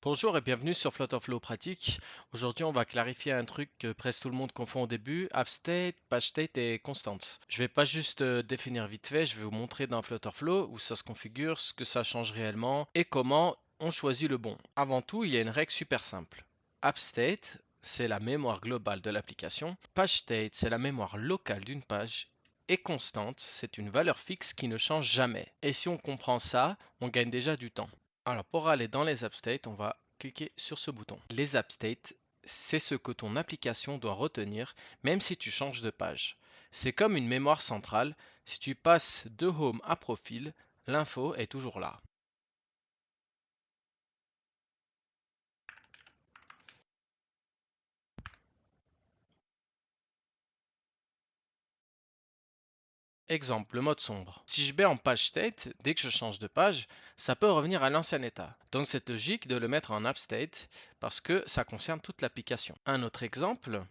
Bonjour et bienvenue sur Flutterflow Pratique. Aujourd'hui, on va clarifier un truc que presque tout le monde confond au début, AppState, PageState et Constante. Je vais pas juste définir vite fait, je vais vous montrer dans Flutterflow où ça se configure, ce que ça change réellement et comment on choisit le bon. Avant tout, il y a une règle super simple. AppState, c'est la mémoire globale de l'application. PageState, c'est la mémoire locale d'une page. Et constante, c'est une valeur fixe qui ne change jamais. Et si on comprend ça, on gagne déjà du temps. Alors pour aller dans les AppState, on va cliquer sur ce bouton. Les AppState, c'est ce que ton application doit retenir même si tu changes de page. C'est comme une mémoire centrale, si tu passes de Home à Profil, l'info est toujours là. Exemple, le mode sombre. Si je mets en page state, dès que je change de page, ça peut revenir à l'ancien état. Donc c'est logique de le mettre en app state parce que ça concerne toute l'application. Un autre exemple,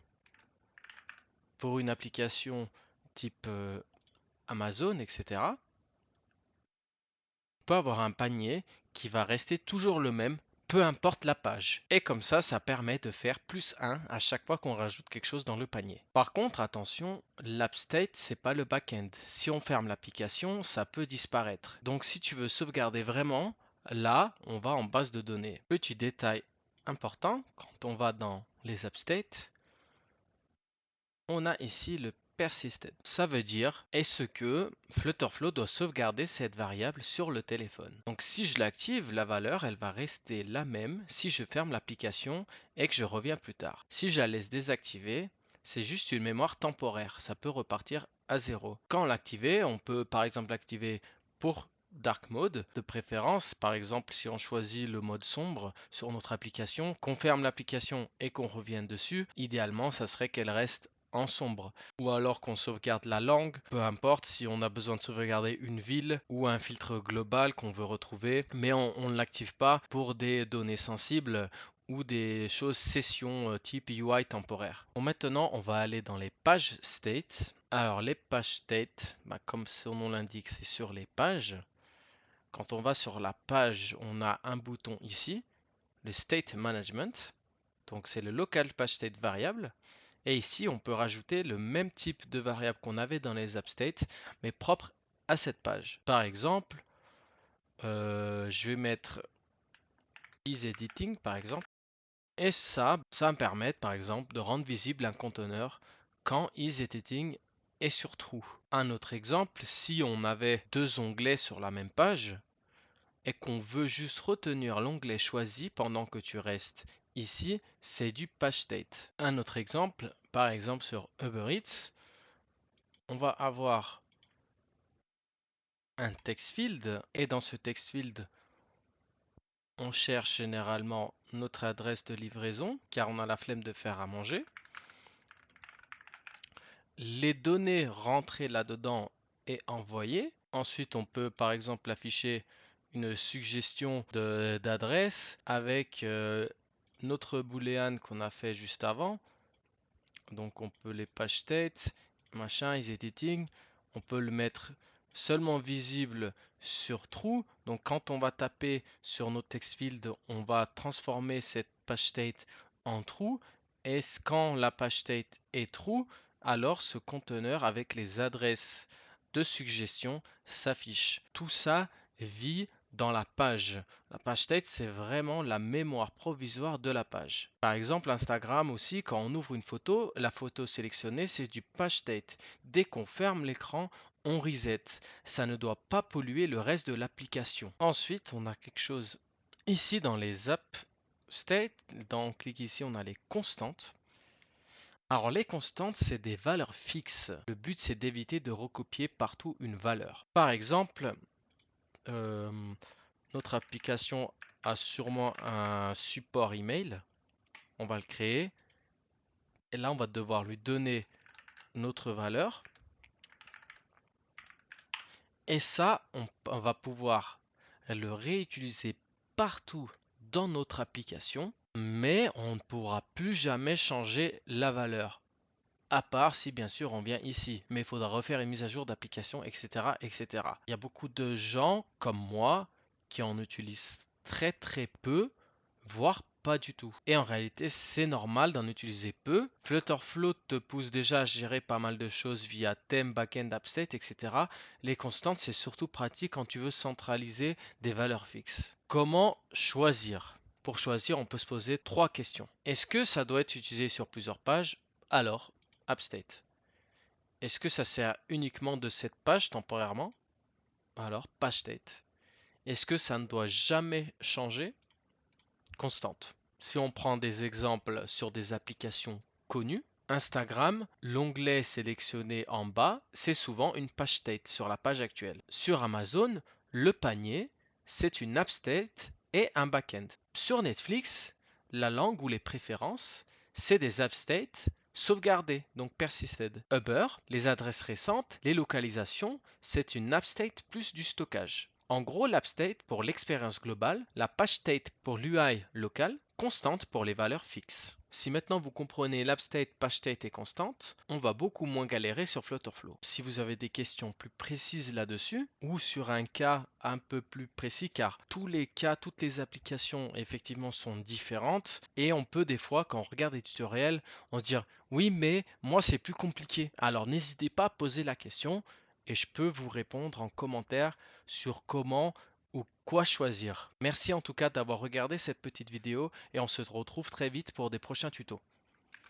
pour une application type Amazon, etc., on peut avoir un panier qui va rester toujours le même, peu importe la page. Et comme ça permet de faire plus 1 à chaque fois qu'on rajoute quelque chose dans le panier. Par contre, attention, l'app state, c'est pas le back-end. Si on ferme l'application, ça peut disparaître. Donc si tu veux sauvegarder vraiment, là, on va en base de données. Petit détail important, quand on va dans les app state, on a ici le persisted. Ça veut dire est-ce que Flutterflow doit sauvegarder cette variable sur le téléphone. Donc si je l'active, la valeur elle va rester la même si je ferme l'application et que je reviens plus tard. Si je la laisse désactiver, c'est juste une mémoire temporaire. Ça peut repartir à zéro. Quand l'activer, on peut par exemple l'activer pour Dark Mode, de préférence, par exemple si on choisit le mode sombre sur notre application, qu'on ferme l'application et qu'on revienne dessus, idéalement ça serait qu'elle reste en sombre. Ou alors qu'on sauvegarde la langue, peu importe si on a besoin de sauvegarder une ville ou un filtre global qu'on veut retrouver, mais on ne l'active pas pour des données sensibles ou des choses session type UI temporaire. Bon, maintenant, on va aller dans les pages state. Alors, les pages state, comme son nom l'indique, c'est sur les pages. Quand on va sur la page, on a un bouton ici, le state management. Donc, c'est le local page state variable. Et ici, on peut rajouter le même type de variable qu'on avait dans les AppState, mais propre à cette page. Par exemple, je vais mettre isEditing, par exemple. Et ça va me permettre, par exemple, de rendre visible un conteneur quand isEditing est sur true. Un autre exemple, si on avait deux onglets sur la même page, et qu'on veut juste retenir l'onglet choisi pendant que tu restes ici, c'est du page state. Un autre exemple, par exemple sur Uber Eats, on va avoir un text field et dans ce text field, on cherche généralement notre adresse de livraison car on a la flemme de faire à manger. Les données rentrées là-dedans et envoyées. Ensuite, on peut par exemple afficher une suggestion d'adresse avec notre booléen qu'on a fait juste avant. Donc on peut les page state, machin, is editing. On peut le mettre seulement visible sur true. Donc quand on va taper sur notre text field, on va transformer cette page state en true. Et quand la page state est true, alors ce conteneur avec les adresses de suggestion s'affiche. Tout ça vit dans la page. La page state, c'est vraiment la mémoire provisoire de la page. Par exemple, Instagram aussi, quand on ouvre une photo, la photo sélectionnée, c'est du page state. Dès qu'on ferme l'écran, on reset. Ça ne doit pas polluer le reste de l'application. Ensuite, on a quelque chose ici dans les apps state. On clique ici, on a les constantes. Alors les constantes, c'est des valeurs fixes. Le but, c'est d'éviter de recopier partout une valeur. Par exemple, euh, notre application a sûrement un support email. On va le créer. Et là, on va devoir lui donner notre valeur. Et ça, on va pouvoir le réutiliser partout dans notre application. Mais on ne pourra plus jamais changer la valeur. À part si bien sûr on vient ici. Mais il faudra refaire une mise à jour d'application, etc., etc. Il y a beaucoup de gens comme moi qui en utilisent très très peu, voire pas du tout. Et en réalité, c'est normal d'en utiliser peu. Flutterflow te pousse déjà à gérer pas mal de choses via thème, backend, appstate, etc. Les constantes, c'est surtout pratique quand tu veux centraliser des valeurs fixes. Comment choisir? Pour choisir, on peut se poser trois questions. Est-ce que ça doit être utilisé sur plusieurs pages? Alors, appstate. Est-ce que ça sert uniquement de cette page temporairement? Alors, pagestate. Est-ce que ça ne doit jamais changer? Constante. Si on prend des exemples sur des applications connues, Instagram, l'onglet sélectionné en bas, c'est souvent une page state sur la page actuelle. Sur Amazon, le panier, c'est une app state et un backend. Sur Netflix, la langue ou les préférences, c'est des app states sauvegardées, donc persisted. Uber, les adresses récentes, les localisations, c'est une app state plus du stockage. En gros, l'app state pour l'expérience globale, la page state pour l'UI local, constante pour les valeurs fixes. Si maintenant vous comprenez l'app state, page state et constante, on va beaucoup moins galérer sur Flutterflow. Si vous avez des questions plus précises là-dessus, ou sur un cas un peu plus précis, car tous les cas, toutes les applications effectivement sont différentes, et on peut des fois, quand on regarde des tutoriels, on se dire oui, mais moi c'est plus compliqué. Alors n'hésitez pas à poser la question et je peux vous répondre en commentaire sur comment ou quoi choisir. Merci en tout cas d'avoir regardé cette petite vidéo et on se retrouve très vite pour des prochains tutos.